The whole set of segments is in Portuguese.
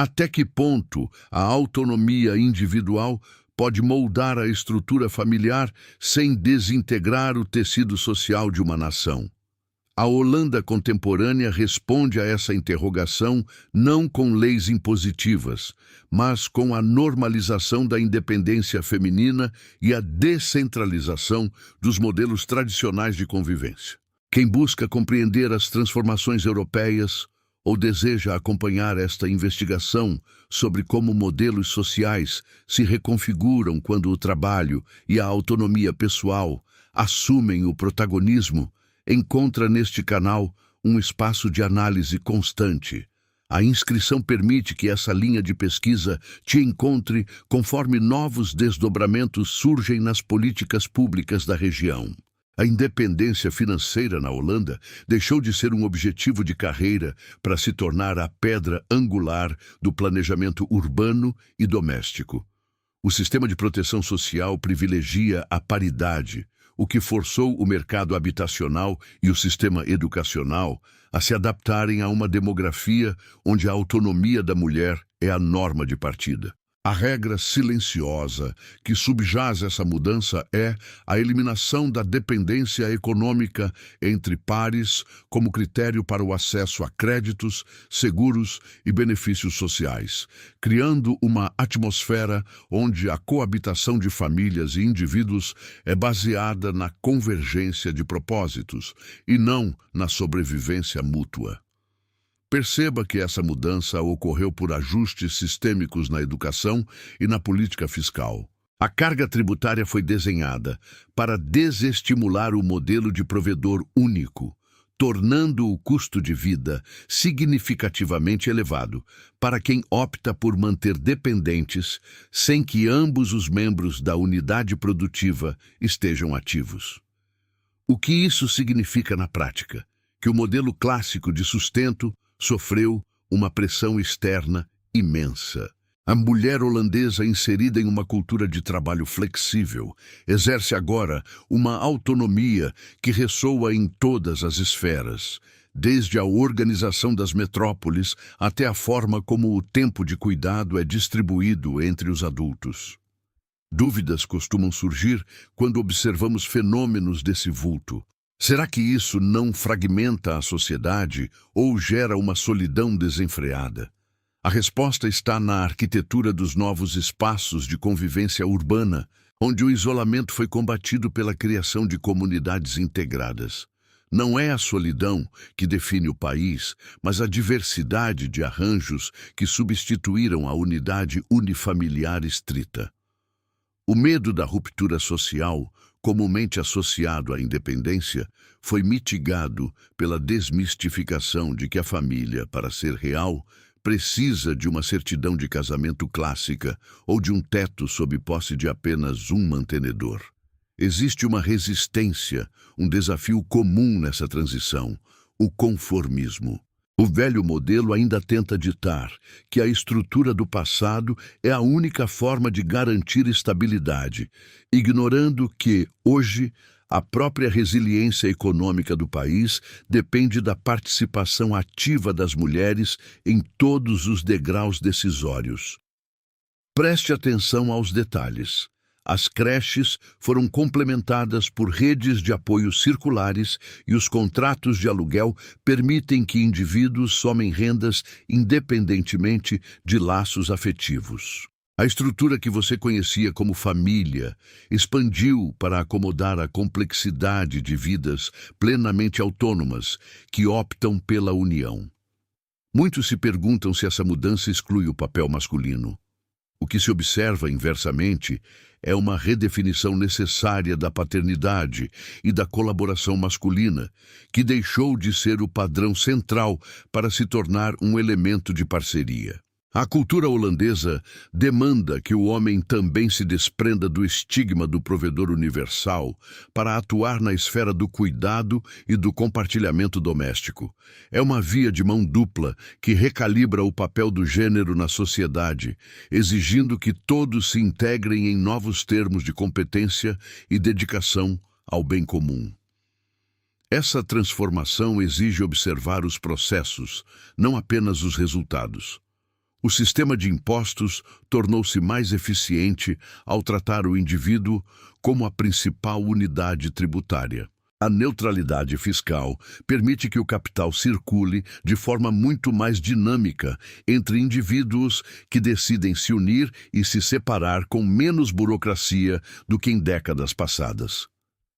Até que ponto a autonomia individual pode moldar a estrutura familiar sem desintegrar o tecido social de uma nação? A Holanda contemporânea responde a essa interrogação não com leis impositivas, mas com a normalização da independência feminina e a descentralização dos modelos tradicionais de convivência. Quem busca compreender as transformações europeias ou deseja acompanhar esta investigação sobre como modelos sociais se reconfiguram quando o trabalho e a autonomia pessoal assumem o protagonismo, encontra neste canal um espaço de análise constante. A inscrição permite que essa linha de pesquisa te encontre conforme novos desdobramentos surgem nas políticas públicas da região. A independência financeira na Holanda deixou de ser um objetivo de carreira para se tornar a pedra angular do planejamento urbano e doméstico. O sistema de proteção social privilegia a paridade, o que forçou o mercado habitacional e o sistema educacional a se adaptarem a uma demografia onde a autonomia da mulher é a norma de partida. A regra silenciosa que subjaz essa mudança é a eliminação da dependência econômica entre pares como critério para o acesso a créditos, seguros e benefícios sociais, criando uma atmosfera onde a coabitação de famílias e indivíduos é baseada na convergência de propósitos e não na sobrevivência mútua. Perceba que essa mudança ocorreu por ajustes sistêmicos na educação e na política fiscal. A carga tributária foi desenhada para desestimular o modelo de provedor único, tornando o custo de vida significativamente elevado para quem opta por manter dependentes sem que ambos os membros da unidade produtiva estejam ativos. O que isso significa na prática? Que o modelo clássico de sustento sofreu uma pressão externa imensa. A mulher holandesa, inserida em uma cultura de trabalho flexível, exerce agora uma autonomia que ressoa em todas as esferas, desde a organização das metrópoles até a forma como o tempo de cuidado é distribuído entre os adultos. Dúvidas costumam surgir quando observamos fenômenos desse vulto. Será que isso não fragmenta a sociedade ou gera uma solidão desenfreada? A resposta está na arquitetura dos novos espaços de convivência urbana, onde o isolamento foi combatido pela criação de comunidades integradas. Não é a solidão que define o país, mas a diversidade de arranjos que substituíram a unidade unifamiliar estrita. O medo da ruptura social, comumente associado à independência, foi mitigado pela desmistificação de que a família, para ser real, precisa de uma certidão de casamento clássica ou de um teto sob posse de apenas um mantenedor. Existe uma resistência, um desafio comum nessa transição: o conformismo. O velho modelo ainda tenta ditar que a estrutura do passado é a única forma de garantir estabilidade, ignorando que, hoje, a própria resiliência econômica do país depende da participação ativa das mulheres em todos os degraus decisórios. Preste atenção aos detalhes. As creches foram complementadas por redes de apoio circulares e os contratos de aluguel permitem que indivíduos somem rendas independentemente de laços afetivos. A estrutura que você conhecia como família expandiu para acomodar a complexidade de vidas plenamente autônomas que optam pela união. Muitos se perguntam se essa mudança exclui o papel masculino. O que se observa inversamente é uma redefinição necessária da paternidade e da colaboração masculina, que deixou de ser o padrão central para se tornar um elemento de parceria. A cultura holandesa demanda que o homem também se desprenda do estigma do provedor universal para atuar na esfera do cuidado e do compartilhamento doméstico. É uma via de mão dupla que recalibra o papel do gênero na sociedade, exigindo que todos se integrem em novos termos de competência e dedicação ao bem comum. Essa transformação exige observar os processos, não apenas os resultados. O sistema de impostos tornou-se mais eficiente ao tratar o indivíduo como a principal unidade tributária. A neutralidade fiscal permite que o capital circule de forma muito mais dinâmica entre indivíduos que decidem se unir e se separar com menos burocracia do que em décadas passadas.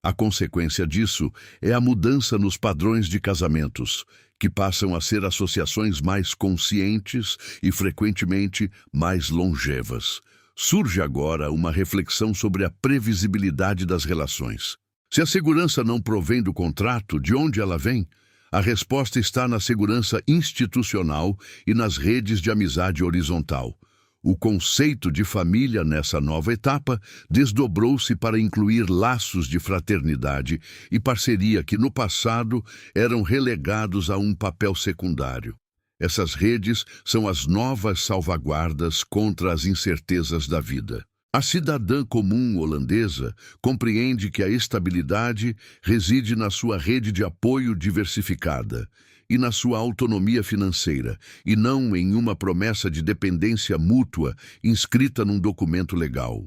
A consequência disso é a mudança nos padrões de casamentos, que passam a ser associações mais conscientes e, frequentemente, mais longevas. Surge agora uma reflexão sobre a previsibilidade das relações. Se a segurança não provém do contrato, de onde ela vem? A resposta está na segurança institucional e nas redes de amizade horizontal. O conceito de família nessa nova etapa desdobrou-se para incluir laços de fraternidade e parceria que no passado eram relegados a um papel secundário. Essas redes são as novas salvaguardas contra as incertezas da vida. A cidadã comum holandesa compreende que a estabilidade reside na sua rede de apoio diversificada e na sua autonomia financeira, e não em uma promessa de dependência mútua inscrita num documento legal.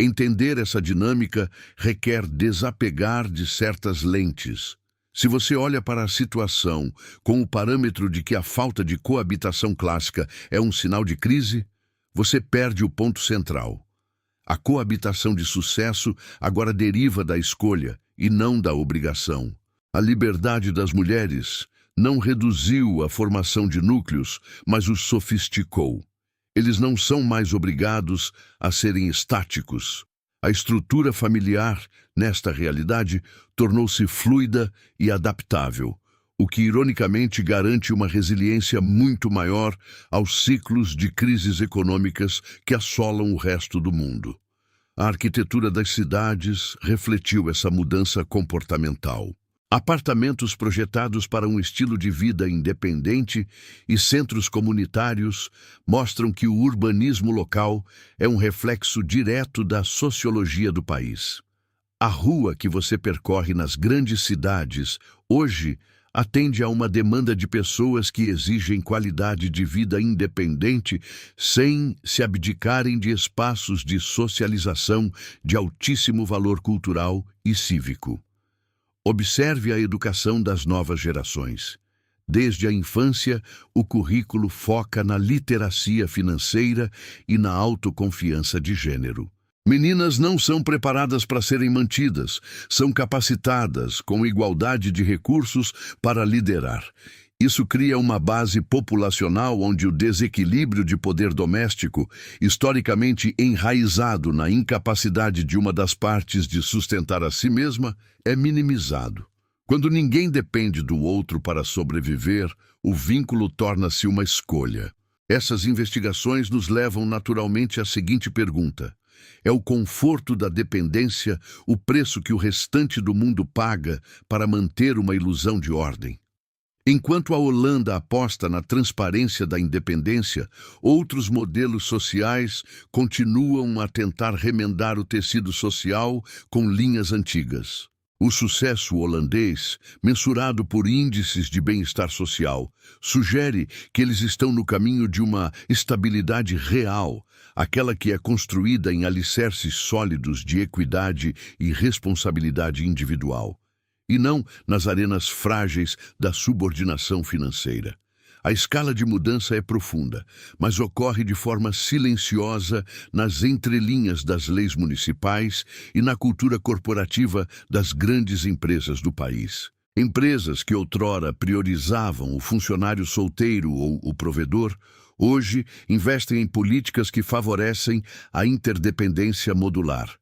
Entender essa dinâmica requer desapegar de certas lentes. Se você olha para a situação com o parâmetro de que a falta de coabitação clássica é um sinal de crise, você perde o ponto central. A coabitação de sucesso agora deriva da escolha e não da obrigação. A liberdade das mulheres não reduziu a formação de núcleos, mas os sofisticou. Eles não são mais obrigados a serem estáticos. A estrutura familiar, nesta realidade, tornou-se fluida e adaptável, o que ironicamente garante uma resiliência muito maior aos ciclos de crises econômicas que assolam o resto do mundo. A arquitetura das cidades refletiu essa mudança comportamental. Apartamentos projetados para um estilo de vida independente e centros comunitários mostram que o urbanismo local é um reflexo direto da sociologia do país. A rua que você percorre nas grandes cidades hoje atende a uma demanda de pessoas que exigem qualidade de vida independente sem se abdicarem de espaços de socialização de altíssimo valor cultural e cívico. Observe a educação das novas gerações. Desde a infância, o currículo foca na literacia financeira e na autoconfiança de gênero. Meninas não são preparadas para serem mantidas, são capacitadas com igualdade de recursos para liderar. Isso cria uma base populacional onde o desequilíbrio de poder doméstico, historicamente enraizado na incapacidade de uma das partes de sustentar a si mesma, é minimizado. Quando ninguém depende do outro para sobreviver, o vínculo torna-se uma escolha. Essas investigações nos levam naturalmente à seguinte pergunta: é o conforto da dependência o preço que o restante do mundo paga para manter uma ilusão de ordem? Enquanto a Holanda aposta na transparência da independência, outros modelos sociais continuam a tentar remendar o tecido social com linhas antigas. O sucesso holandês, mensurado por índices de bem-estar social, sugere que eles estão no caminho de uma estabilidade real, aquela que é construída em alicerces sólidos de equidade e responsabilidade individual, e não nas arenas frágeis da subordinação financeira. A escala de mudança é profunda, mas ocorre de forma silenciosa nas entrelinhas das leis municipais e na cultura corporativa das grandes empresas do país. Empresas que outrora priorizavam o funcionário solteiro ou o provedor, hoje investem em políticas que favorecem a interdependência modular.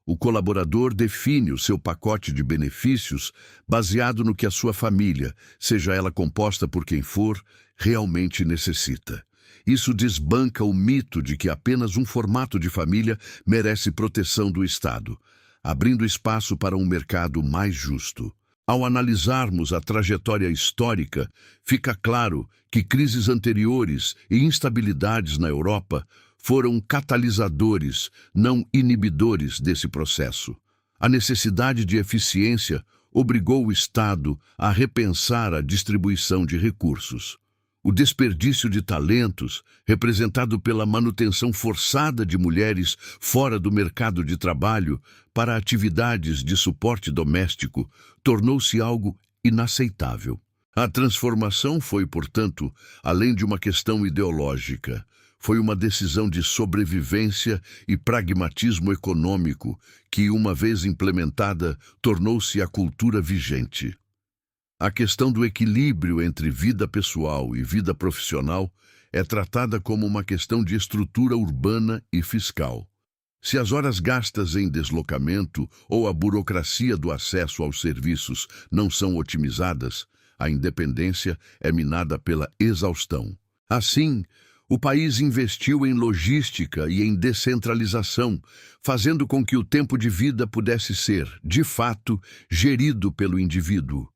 O colaborador define o seu pacote de benefícios baseado no que a sua família, seja ela composta por quem for, realmente necessita. Isso desbanca o mito de que apenas um formato de família merece proteção do Estado, abrindo espaço para um mercado mais justo. Ao analisarmos a trajetória histórica, fica claro que crises anteriores e instabilidades na Europa foram catalisadores, não inibidores desse processo. A necessidade de eficiência obrigou o Estado a repensar a distribuição de recursos. O desperdício de talentos, representado pela manutenção forçada de mulheres fora do mercado de trabalho para atividades de suporte doméstico, tornou-se algo inaceitável. A transformação foi, portanto, além de uma questão ideológica, foi uma decisão de sobrevivência e pragmatismo econômico que, uma vez implementada, tornou-se a cultura vigente. A questão do equilíbrio entre vida pessoal e vida profissional é tratada como uma questão de estrutura urbana e fiscal. Se as horas gastas em deslocamento ou a burocracia do acesso aos serviços não são otimizadas, a independência é minada pela exaustão. Assim, o país investiu em logística e em descentralização, fazendo com que o tempo de vida pudesse ser, de fato, gerido pelo indivíduo.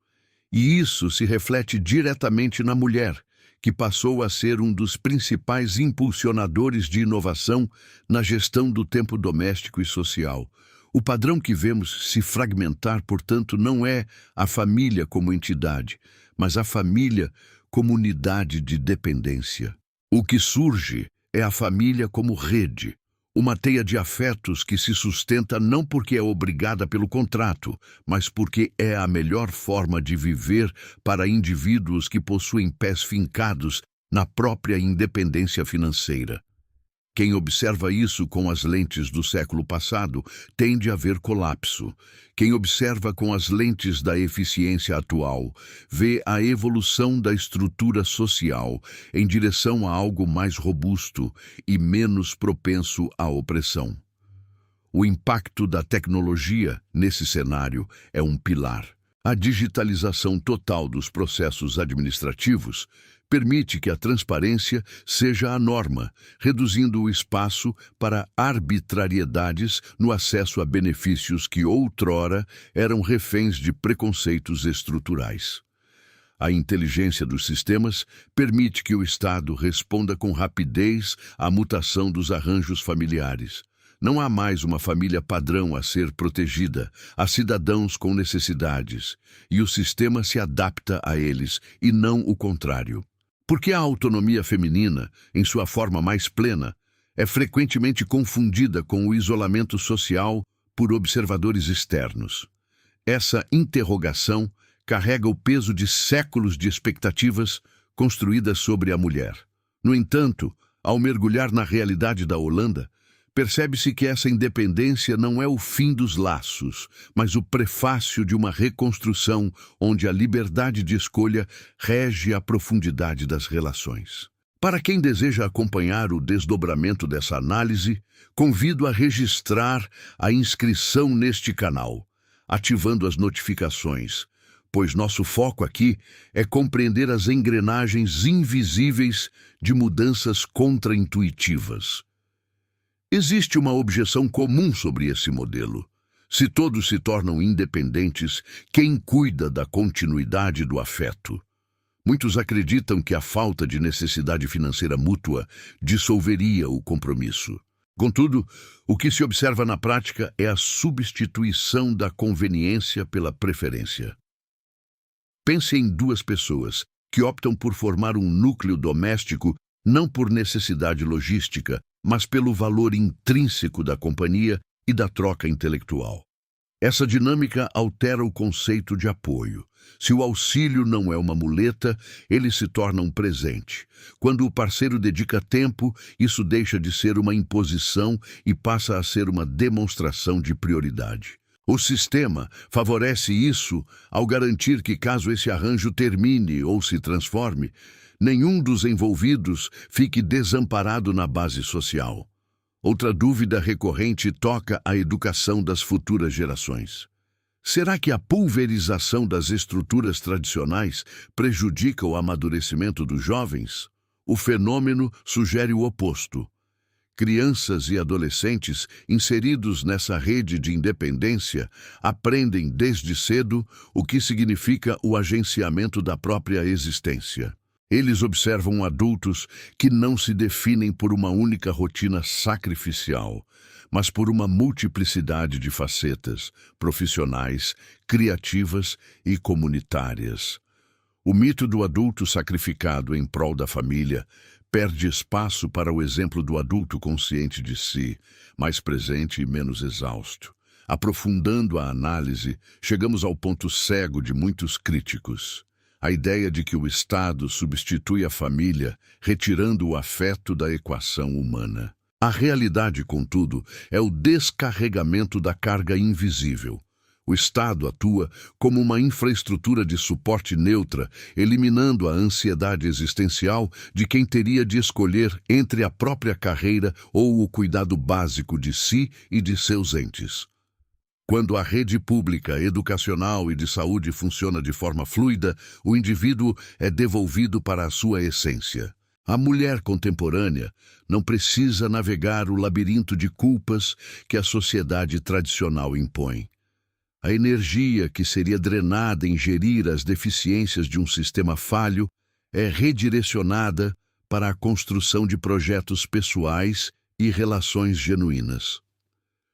E isso se reflete diretamente na mulher, que passou a ser um dos principais impulsionadores de inovação na gestão do tempo doméstico e social. O padrão que vemos se fragmentar, portanto, não é a família como entidade, mas a família como unidade de dependência. O que surge é a família como rede, uma teia de afetos que se sustenta não porque é obrigada pelo contrato, mas porque é a melhor forma de viver para indivíduos que possuem pés fincados na própria independência financeira. Quem observa isso com as lentes do século passado tende a ver colapso. Quem observa com as lentes da eficiência atual vê a evolução da estrutura social em direção a algo mais robusto e menos propenso à opressão. O impacto da tecnologia nesse cenário é um pilar. A digitalização total dos processos administrativos permite que a transparência seja a norma, reduzindo o espaço para arbitrariedades no acesso a benefícios que outrora eram reféns de preconceitos estruturais. A inteligência dos sistemas permite que o Estado responda com rapidez à mutação dos arranjos familiares. Não há mais uma família padrão a ser protegida, há cidadãos com necessidades, e o sistema se adapta a eles, e não o contrário. Porque a autonomia feminina, em sua forma mais plena, é frequentemente confundida com o isolamento social por observadores externos. Essa interrogação carrega o peso de séculos de expectativas construídas sobre a mulher. No entanto, ao mergulhar na realidade da Holanda, percebe-se que essa independência não é o fim dos laços, mas o prefácio de uma reconstrução onde a liberdade de escolha rege a profundidade das relações. Para quem deseja acompanhar o desdobramento dessa análise, convido a registrar a inscrição neste canal, ativando as notificações, pois nosso foco aqui é compreender as engrenagens invisíveis de mudanças contraintuitivas. Existe uma objeção comum sobre esse modelo. Se todos se tornam independentes, quem cuida da continuidade do afeto? Muitos acreditam que a falta de necessidade financeira mútua dissolveria o compromisso. Contudo, o que se observa na prática é a substituição da conveniência pela preferência. Pense em duas pessoas que optam por formar um núcleo doméstico não por necessidade logística, mas pelo valor intrínseco da companhia e da troca intelectual. Essa dinâmica altera o conceito de apoio. Se o auxílio não é uma muleta, ele se torna um presente. Quando o parceiro dedica tempo, isso deixa de ser uma imposição e passa a ser uma demonstração de prioridade. O sistema favorece isso ao garantir que, caso esse arranjo termine ou se transforme, nenhum dos envolvidos fique desamparado na base social. Outra dúvida recorrente toca a educação das futuras gerações. Será que a pulverização das estruturas tradicionais prejudica o amadurecimento dos jovens? O fenômeno sugere o oposto. Crianças e adolescentes inseridos nessa rede de independência aprendem desde cedo o que significa o agenciamento da própria existência. Eles observam adultos que não se definem por uma única rotina sacrificial, mas por uma multiplicidade de facetas profissionais, criativas e comunitárias. O mito do adulto sacrificado em prol da família perde espaço para o exemplo do adulto consciente de si, mais presente e menos exausto. Aprofundando a análise, chegamos ao ponto cego de muitos críticos. A ideia de que o Estado substitui a família, retirando o afeto da equação humana. A realidade, contudo, é o descarregamento da carga invisível. O Estado atua como uma infraestrutura de suporte neutra, eliminando a ansiedade existencial de quem teria de escolher entre a própria carreira ou o cuidado básico de si e de seus entes. Quando a rede pública, educacional e de saúde funciona de forma fluida, o indivíduo é devolvido para a sua essência. A mulher contemporânea não precisa navegar o labirinto de culpas que a sociedade tradicional impõe. A energia que seria drenada em gerir as deficiências de um sistema falho é redirecionada para a construção de projetos pessoais e relações genuínas.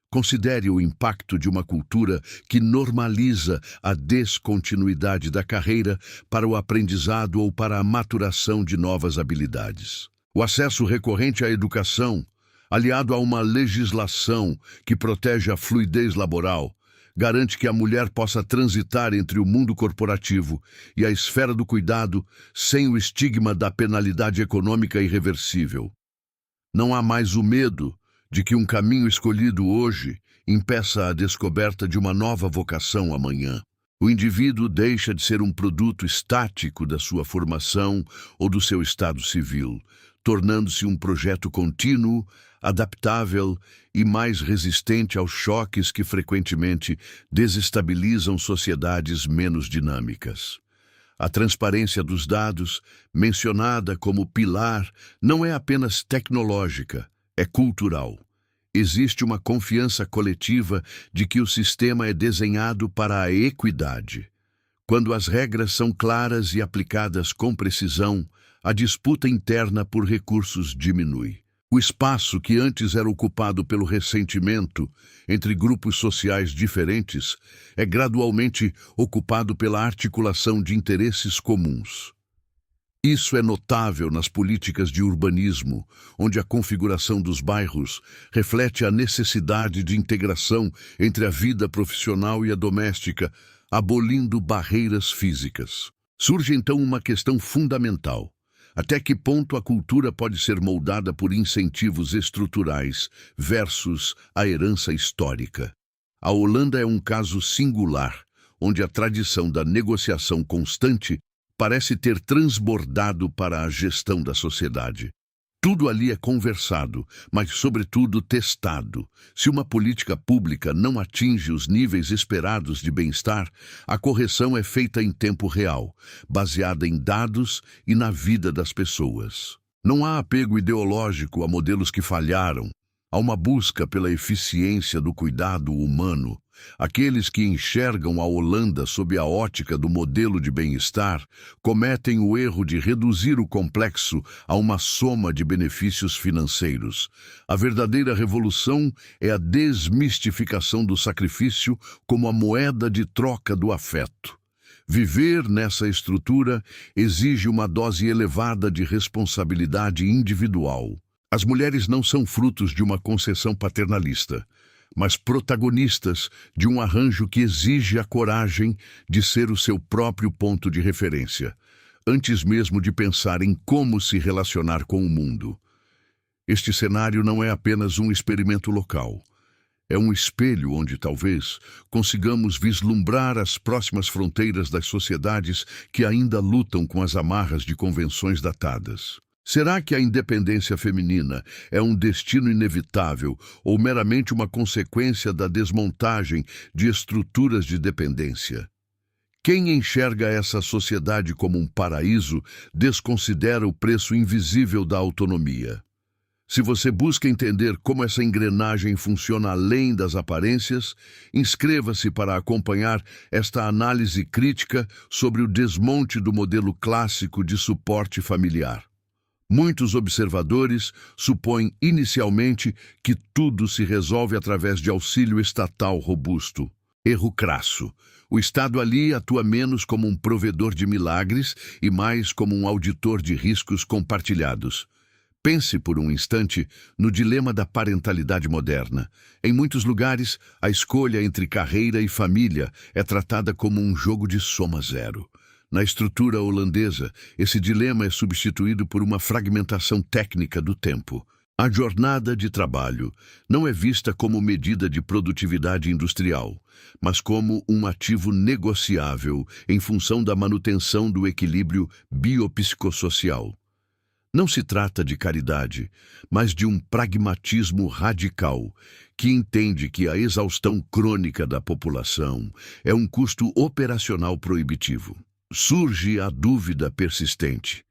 Considere o impacto de uma cultura que normaliza a descontinuidade da carreira para o aprendizado ou para a maturação de novas habilidades. O acesso recorrente à educação, aliado a uma legislação que protege a fluidez laboral, garante que a mulher possa transitar entre o mundo corporativo e a esfera do cuidado sem o estigma da penalidade econômica irreversível. Não há mais o medo de que um caminho escolhido hoje impeça a descoberta de uma nova vocação amanhã. O indivíduo deixa de ser um produto estático da sua formação ou do seu estado civil, tornando-se um projeto contínuo, adaptável e mais resistente aos choques que frequentemente desestabilizam sociedades menos dinâmicas. A transparência dos dados, mencionada como pilar, não é apenas tecnológica, é cultural. Existe uma confiança coletiva de que o sistema é desenhado para a equidade. Quando as regras são claras e aplicadas com precisão, a disputa interna por recursos diminui. O espaço que antes era ocupado pelo ressentimento entre grupos sociais diferentes é gradualmente ocupado pela articulação de interesses comuns. Isso é notável nas políticas de urbanismo, onde a configuração dos bairros reflete a necessidade de integração entre a vida profissional e a doméstica, abolindo barreiras físicas. Surge então uma questão fundamental. Até que ponto a cultura pode ser moldada por incentivos estruturais versus a herança histórica? A Holanda é um caso singular, onde a tradição da negociação constante parece ter transbordado para a gestão da sociedade. Tudo ali é conversado, mas sobretudo testado. Se uma política pública não atinge os níveis esperados de bem-estar, a correção é feita em tempo real, baseada em dados e na vida das pessoas. Não há apego ideológico a modelos que falharam. Há uma busca pela eficiência do cuidado humano. Aqueles que enxergam a Holanda sob a ótica do modelo de bem-estar cometem o erro de reduzir o complexo a uma soma de benefícios financeiros. A verdadeira revolução é a desmistificação do sacrifício como a moeda de troca do afeto. Viver nessa estrutura exige uma dose elevada de responsabilidade individual. As mulheres não são frutos de uma concessão paternalista, mas protagonistas de um arranjo que exige a coragem de ser o seu próprio ponto de referência, antes mesmo de pensar em como se relacionar com o mundo. Este cenário não é apenas um experimento local. É um espelho onde talvez consigamos vislumbrar as próximas fronteiras das sociedades que ainda lutam com as amarras de convenções datadas. Será que a independência feminina é um destino inevitável ou meramente uma consequência da desmontagem de estruturas de dependência? Quem enxerga essa sociedade como um paraíso desconsidera o preço invisível da autonomia. Se você busca entender como essa engrenagem funciona além das aparências, inscreva-se para acompanhar esta análise crítica sobre o desmonte do modelo clássico de suporte familiar. Muitos observadores supõem inicialmente que tudo se resolve através de auxílio estatal robusto. Erro crasso. O Estado ali atua menos como um provedor de milagres e mais como um auditor de riscos compartilhados. Pense por um instante no dilema da parentalidade moderna. Em muitos lugares, a escolha entre carreira e família é tratada como um jogo de soma zero. Na estrutura holandesa, esse dilema é substituído por uma fragmentação técnica do tempo. A jornada de trabalho não é vista como medida de produtividade industrial, mas como um ativo negociável em função da manutenção do equilíbrio biopsicossocial. Não se trata de caridade, mas de um pragmatismo radical que entende que a exaustão crônica da população é um custo operacional proibitivo. Surge a dúvida persistente.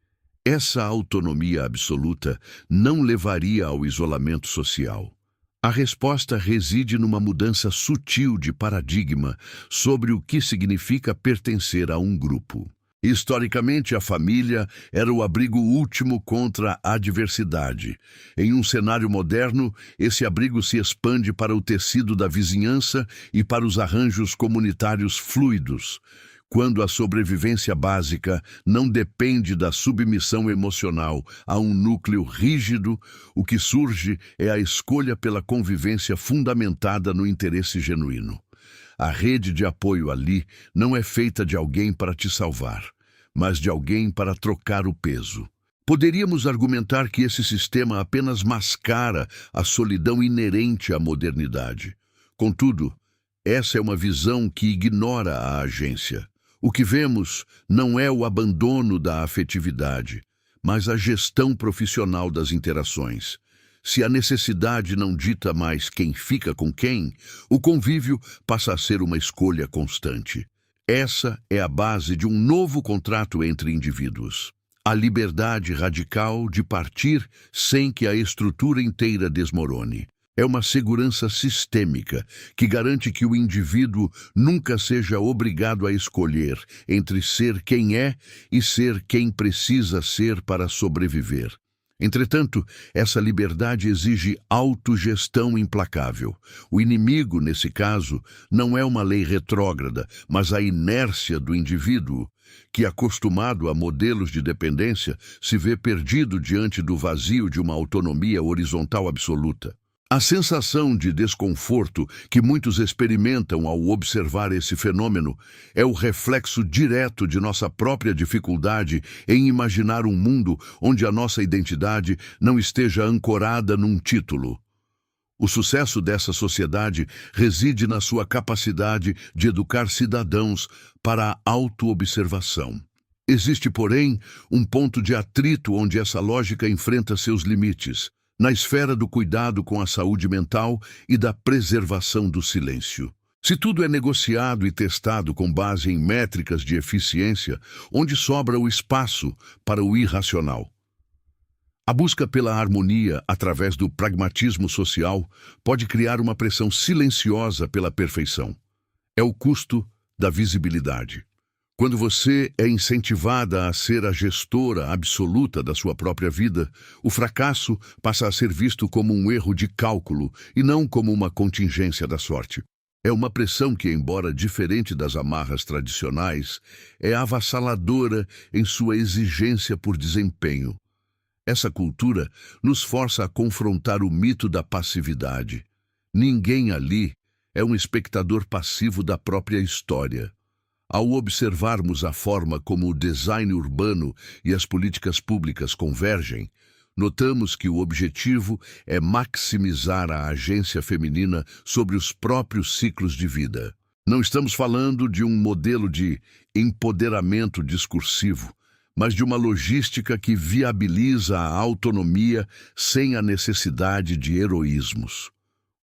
Essa autonomia absoluta não levaria ao isolamento social. A resposta reside numa mudança sutil de paradigma sobre o que significa pertencer a um grupo. Historicamente, a família era o abrigo último contra a adversidade. Em um cenário moderno, esse abrigo se expande para o tecido da vizinhança e para os arranjos comunitários fluidos. Quando a sobrevivência básica não depende da submissão emocional a um núcleo rígido, o que surge é a escolha pela convivência fundamentada no interesse genuíno. A rede de apoio ali não é feita de alguém para te salvar, mas de alguém para trocar o peso. Poderíamos argumentar que esse sistema apenas mascara a solidão inerente à modernidade. Contudo, essa é uma visão que ignora a agência. O que vemos não é o abandono da afetividade, mas a gestão profissional das interações. Se a necessidade não dita mais quem fica com quem, o convívio passa a ser uma escolha constante. Essa é a base de um novo contrato entre indivíduos. A liberdade radical de partir sem que a estrutura inteira desmorone. É uma segurança sistêmica que garante que o indivíduo nunca seja obrigado a escolher entre ser quem é e ser quem precisa ser para sobreviver. Entretanto, essa liberdade exige autogestão implacável. O inimigo, nesse caso, não é uma lei retrógrada, mas a inércia do indivíduo, que, acostumado a modelos de dependência, se vê perdido diante do vazio de uma autonomia horizontal absoluta. A sensação de desconforto que muitos experimentam ao observar esse fenômeno é o reflexo direto de nossa própria dificuldade em imaginar um mundo onde a nossa identidade não esteja ancorada num título. O sucesso dessa sociedade reside na sua capacidade de educar cidadãos para a autoobservação. Existe, porém, um ponto de atrito onde essa lógica enfrenta seus limites. Na esfera do cuidado com a saúde mental e da preservação do silêncio. Se tudo é negociado e testado com base em métricas de eficiência, onde sobra o espaço para o irracional? A busca pela harmonia através do pragmatismo social pode criar uma pressão silenciosa pela perfeição. É o custo da visibilidade. Quando você é incentivada a ser a gestora absoluta da sua própria vida, o fracasso passa a ser visto como um erro de cálculo e não como uma contingência da sorte. É uma pressão que, embora diferente das amarras tradicionais, é avassaladora em sua exigência por desempenho. Essa cultura nos força a confrontar o mito da passividade. Ninguém ali é um espectador passivo da própria história. Ao observarmos a forma como o design urbano e as políticas públicas convergem, notamos que o objetivo é maximizar a agência feminina sobre os próprios ciclos de vida. Não estamos falando de um modelo de empoderamento discursivo, mas de uma logística que viabiliza a autonomia sem a necessidade de heroísmos.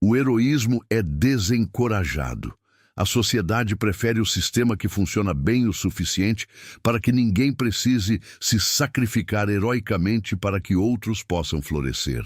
O heroísmo é desencorajado. A sociedade prefere o sistema que funciona bem o suficiente para que ninguém precise se sacrificar heroicamente para que outros possam florescer.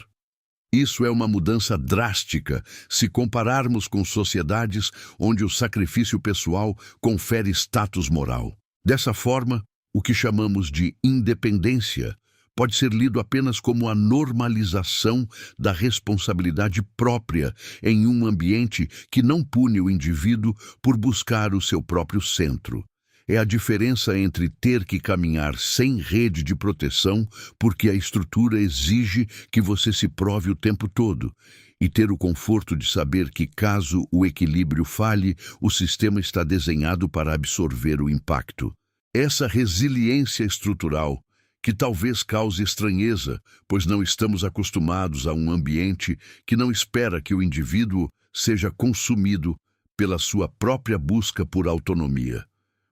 Isso é uma mudança drástica se compararmos com sociedades onde o sacrifício pessoal confere status moral. Dessa forma, o que chamamos de independência pode ser lido apenas como a normalização da responsabilidade própria em um ambiente que não pune o indivíduo por buscar o seu próprio centro. É a diferença entre ter que caminhar sem rede de proteção, porque a estrutura exige que você se prove o tempo todo, e ter o conforto de saber que, caso o equilíbrio falhe, o sistema está desenhado para absorver o impacto. Essa resiliência estrutural, que talvez cause estranheza, pois não estamos acostumados a um ambiente que não espera que o indivíduo seja consumido pela sua própria busca por autonomia.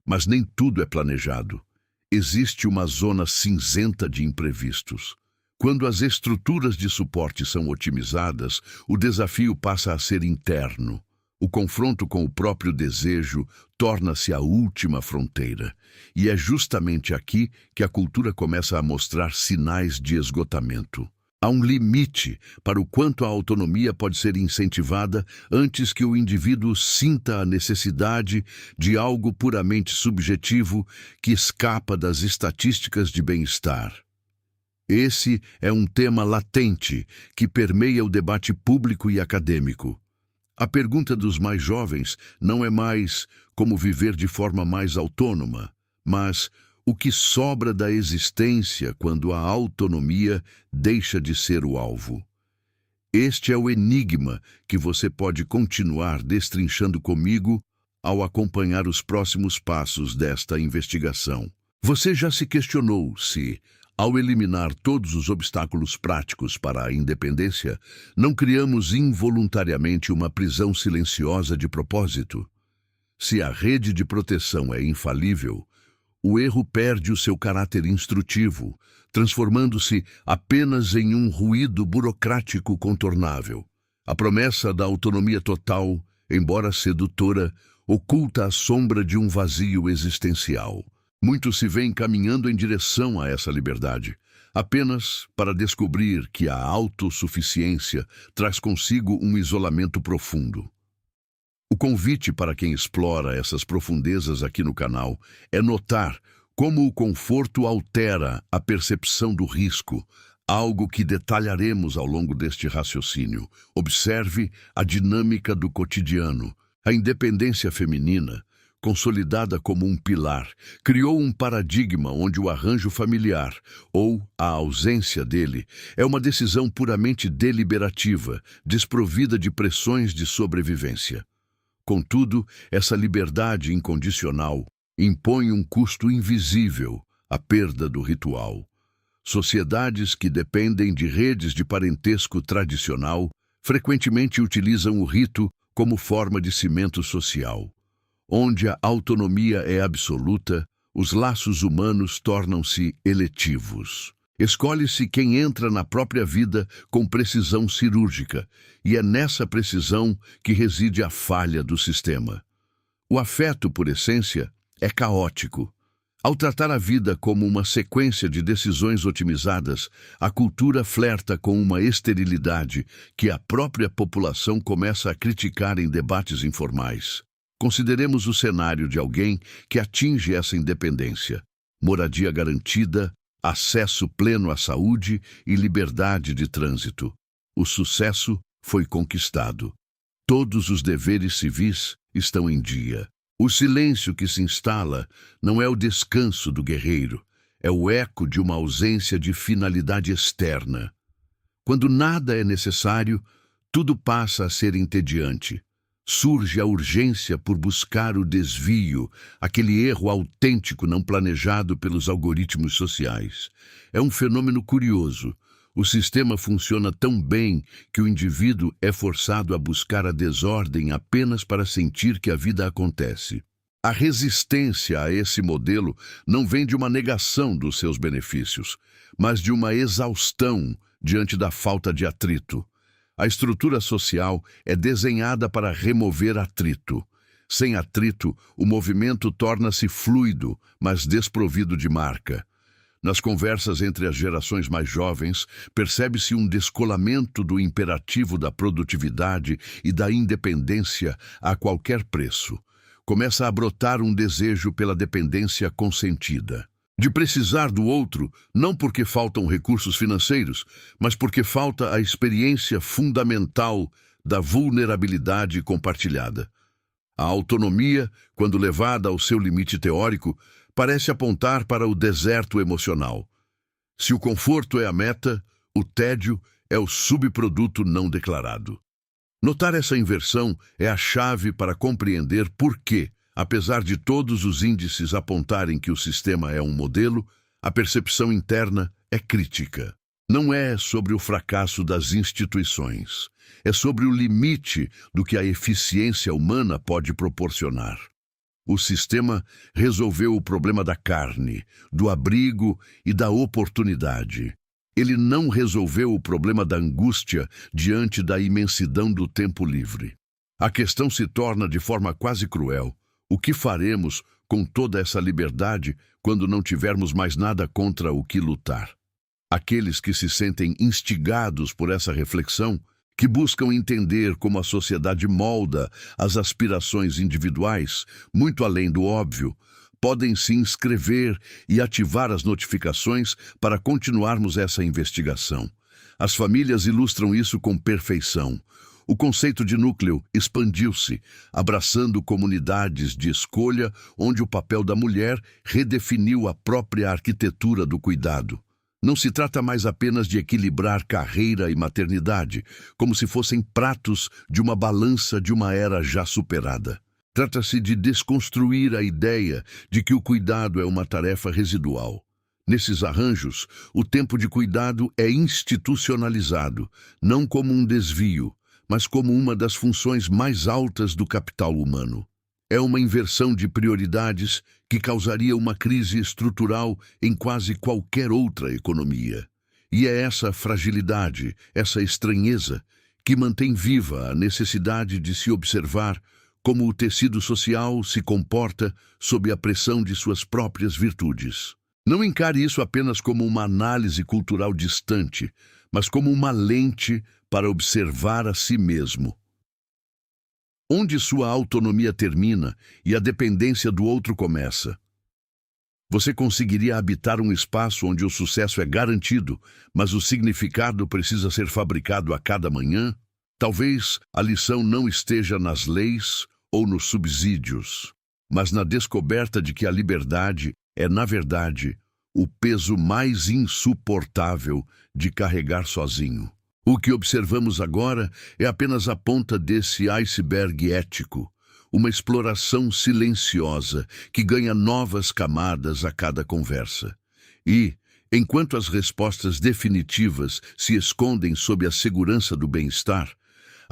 Mas nem tudo é planejado. Existe uma zona cinzenta de imprevistos. Quando as estruturas de suporte são otimizadas, o desafio passa a ser interno. O confronto com o próprio desejo torna-se a última fronteira. E é justamente aqui que a cultura começa a mostrar sinais de esgotamento. Há um limite para o quanto a autonomia pode ser incentivada antes que o indivíduo sinta a necessidade de algo puramente subjetivo que escapa das estatísticas de bem-estar. Esse é um tema latente que permeia o debate público e acadêmico. A pergunta dos mais jovens não é mais como viver de forma mais autônoma, mas o que sobra da existência quando a autonomia deixa de ser o alvo. Este é o enigma que você pode continuar destrinchando comigo ao acompanhar os próximos passos desta investigação. Você já se questionou se, ao eliminar todos os obstáculos práticos para a independência, não criamos involuntariamente uma prisão silenciosa de propósito? Se a rede de proteção é infalível, o erro perde o seu caráter instrutivo, transformando-se apenas em um ruído burocrático contornável. A promessa da autonomia total, embora sedutora, oculta a sombra de um vazio existencial. Muitos se veem caminhando em direção a essa liberdade, apenas para descobrir que a autossuficiência traz consigo um isolamento profundo. O convite para quem explora essas profundezas aqui no canal é notar como o conforto altera a percepção do risco, algo que detalharemos ao longo deste raciocínio. Observe a dinâmica do cotidiano. A independência feminina, consolidada como um pilar, criou um paradigma onde o arranjo familiar, ou a ausência dele, é uma decisão puramente deliberativa, desprovida de pressões de sobrevivência. Contudo, essa liberdade incondicional impõe um custo invisível, a perda do ritual. Sociedades que dependem de redes de parentesco tradicional frequentemente utilizam o rito como forma de cimento social. Onde a autonomia é absoluta, os laços humanos tornam-se eletivos. Escolhe-se quem entra na própria vida com precisão cirúrgica, e é nessa precisão que reside a falha do sistema. O afeto, por essência, é caótico. Ao tratar a vida como uma sequência de decisões otimizadas, a cultura flerta com uma esterilidade que a própria população começa a criticar em debates informais. Consideremos o cenário de alguém que atinge essa independência: moradia garantida, acesso pleno à saúde e liberdade de trânsito. O sucesso foi conquistado. Todos os deveres civis estão em dia. O silêncio que se instala não é o descanso do guerreiro, é o eco de uma ausência de finalidade externa. Quando nada é necessário, tudo passa a ser entediante. Surge a urgência por buscar o desvio, aquele erro autêntico não planejado pelos algoritmos sociais. É um fenômeno curioso. O sistema funciona tão bem que o indivíduo é forçado a buscar a desordem apenas para sentir que a vida acontece. A resistência a esse modelo não vem de uma negação dos seus benefícios, mas de uma exaustão diante da falta de atrito. A estrutura social é desenhada para remover atrito. Sem atrito, o movimento torna-se fluido, mas desprovido de marca. Nas conversas entre as gerações mais jovens, percebe-se um descolamento do imperativo da produtividade e da independência a qualquer preço. Começa a brotar um desejo pela dependência consentida. de precisar do outro, não porque faltam recursos financeiros, mas porque falta a experiência fundamental da vulnerabilidade compartilhada. A autonomia, quando levada ao seu limite teórico, parece apontar para o deserto emocional. Se o conforto é a meta, o tédio é o subproduto não declarado. Notar essa inversão é a chave para compreender por que, apesar de todos os índices apontarem que o sistema é um modelo, a percepção interna é crítica. Não é sobre o fracasso das instituições, é sobre o limite do que a eficiência humana pode proporcionar. O sistema resolveu o problema da carne, do abrigo e da oportunidade. Ele não resolveu o problema da angústia diante da imensidão do tempo livre. A questão se torna de forma quase cruel. O que faremos com toda essa liberdade quando não tivermos mais nada contra o que lutar? Aqueles que se sentem instigados por essa reflexão, que buscam entender como a sociedade molda as aspirações individuais, muito além do óbvio, podem se inscrever e ativar as notificações para continuarmos essa investigação. As famílias ilustram isso com perfeição. O conceito de núcleo expandiu-se, abraçando comunidades de escolha onde o papel da mulher redefiniu a própria arquitetura do cuidado. Não se trata mais apenas de equilibrar carreira e maternidade, como se fossem pratos de uma balança de uma era já superada. Trata-se de desconstruir a ideia de que o cuidado é uma tarefa residual. Nesses arranjos, o tempo de cuidado é institucionalizado, não como um desvio, mas como uma das funções mais altas do capital humano. É uma inversão de prioridades que causaria uma crise estrutural em quase qualquer outra economia. E é essa fragilidade, essa estranheza, que mantém viva a necessidade de se observar como o tecido social se comporta sob a pressão de suas próprias virtudes. Não encare isso apenas como uma análise cultural distante, mas como uma lente para observar a si mesmo. Onde sua autonomia termina e a dependência do outro começa? Você conseguiria habitar um espaço onde o sucesso é garantido, mas o significado precisa ser fabricado a cada manhã? Talvez a lição não esteja nas leis ou nos subsídios, mas na descoberta de que a liberdade é, na verdade, o peso mais insuportável de carregar sozinho. O que observamos agora é apenas a ponta desse iceberg ético, uma exploração silenciosa que ganha novas camadas a cada conversa. E, enquanto as respostas definitivas se escondem sob a segurança do bem-estar,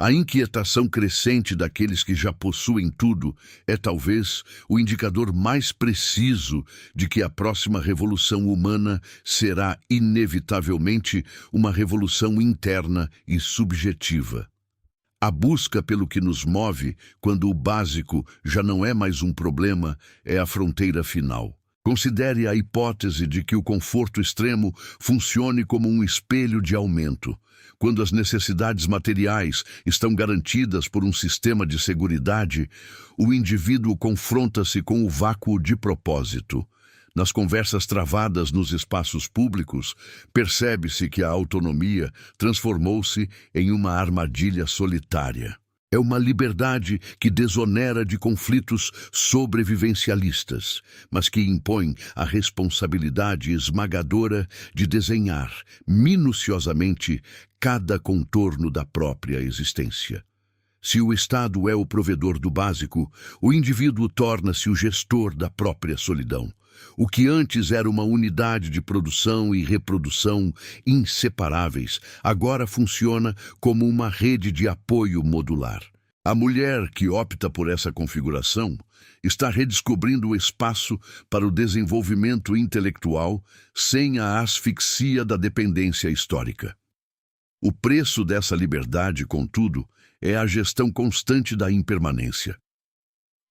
a inquietação crescente daqueles que já possuem tudo é talvez o indicador mais preciso de que a próxima revolução humana será inevitavelmente uma revolução interna e subjetiva. A busca pelo que nos move, quando o básico já não é mais um problema, é a fronteira final. Considere a hipótese de que o conforto extremo funcione como um espelho de aumento. Quando as necessidades materiais estão garantidas por um sistema de seguridade, o indivíduo confronta-se com o vácuo de propósito. Nas conversas travadas nos espaços públicos, percebe-se que a autonomia transformou-se em uma armadilha solitária. É uma liberdade que desonera de conflitos sobrevivencialistas, mas que impõe a responsabilidade esmagadora de desenhar minuciosamente cada contorno da própria existência. Se o Estado é o provedor do básico, o indivíduo torna-se o gestor da própria solidão. O que antes era uma unidade de produção e reprodução inseparáveis, agora funciona como uma rede de apoio modular. A mulher que opta por essa configuração está redescobrindo o espaço para o desenvolvimento intelectual sem a asfixia da dependência histórica. O preço dessa liberdade, contudo, é a gestão constante da impermanência.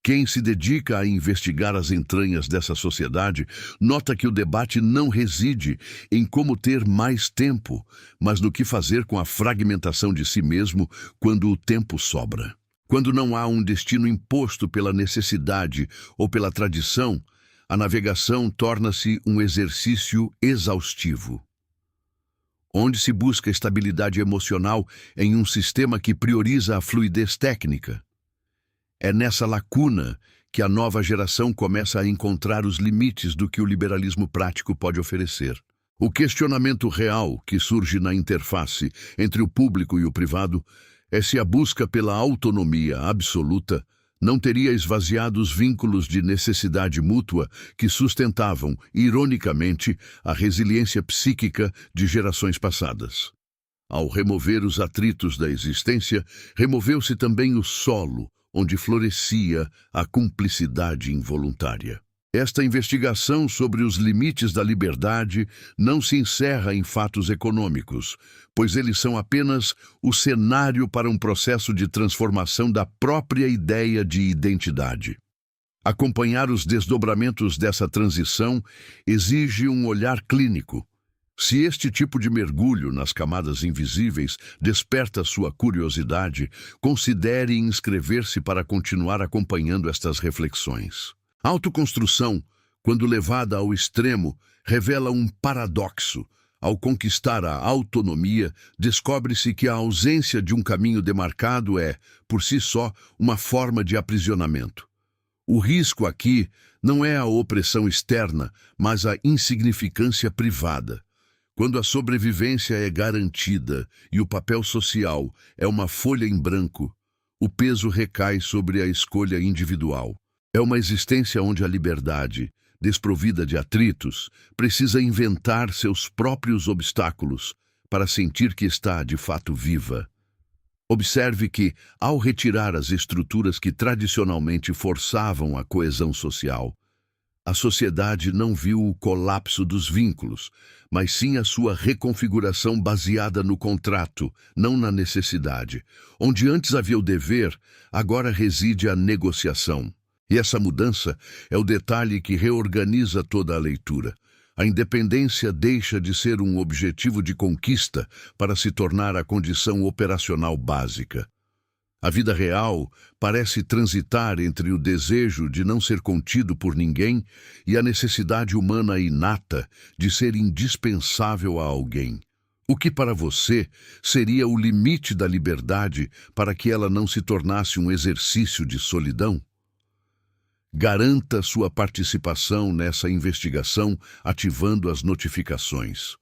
Quem se dedica a investigar as entranhas dessa sociedade nota que o debate não reside em como ter mais tempo, mas no que fazer com a fragmentação de si mesmo quando o tempo sobra. Quando não há um destino imposto pela necessidade ou pela tradição, a navegação torna-se um exercício exaustivo, onde se busca estabilidade emocional em um sistema que prioriza a fluidez técnica. É nessa lacuna que a nova geração começa a encontrar os limites do que o liberalismo prático pode oferecer. O questionamento real que surge na interface entre o público e o privado é se a busca pela autonomia absoluta não teria esvaziado os vínculos de necessidade mútua que sustentavam, ironicamente, a resiliência psíquica de gerações passadas. Ao remover os atritos da existência, removeu-se também o solo onde florescia a cumplicidade involuntária. Esta investigação sobre os limites da liberdade não se encerra em fatos econômicos, pois eles são apenas o cenário para um processo de transformação da própria ideia de identidade. Acompanhar os desdobramentos dessa transição exige um olhar clínico. Se este tipo de mergulho nas camadas invisíveis desperta sua curiosidade, considere inscrever-se para continuar acompanhando estas reflexões. A autoconstrução, quando levada ao extremo, revela um paradoxo. Ao conquistar a autonomia, descobre-se que a ausência de um caminho demarcado é, por si só, uma forma de aprisionamento. O risco aqui não é a opressão externa, mas a insignificância privada. Quando a sobrevivência é garantida e o papel social é uma folha em branco, o peso recai sobre a escolha individual. É uma existência onde a liberdade, desprovida de atritos, precisa inventar seus próprios obstáculos para sentir que está, de fato, viva. Observe que, ao retirar as estruturas que tradicionalmente forçavam a coesão social, a sociedade não viu o colapso dos vínculos, mas sim a sua reconfiguração baseada no contrato, não na necessidade. Onde antes havia o dever, agora reside a negociação. E essa mudança é o detalhe que reorganiza toda a leitura. A independência deixa de ser um objetivo de conquista para se tornar a condição operacional básica. A vida real parece transitar entre o desejo de não ser contido por ninguém e a necessidade humana inata de ser indispensável a alguém. O que para você seria o limite da liberdade para que ela não se tornasse um exercício de solidão? Garanta sua participação nessa investigação ativando as notificações.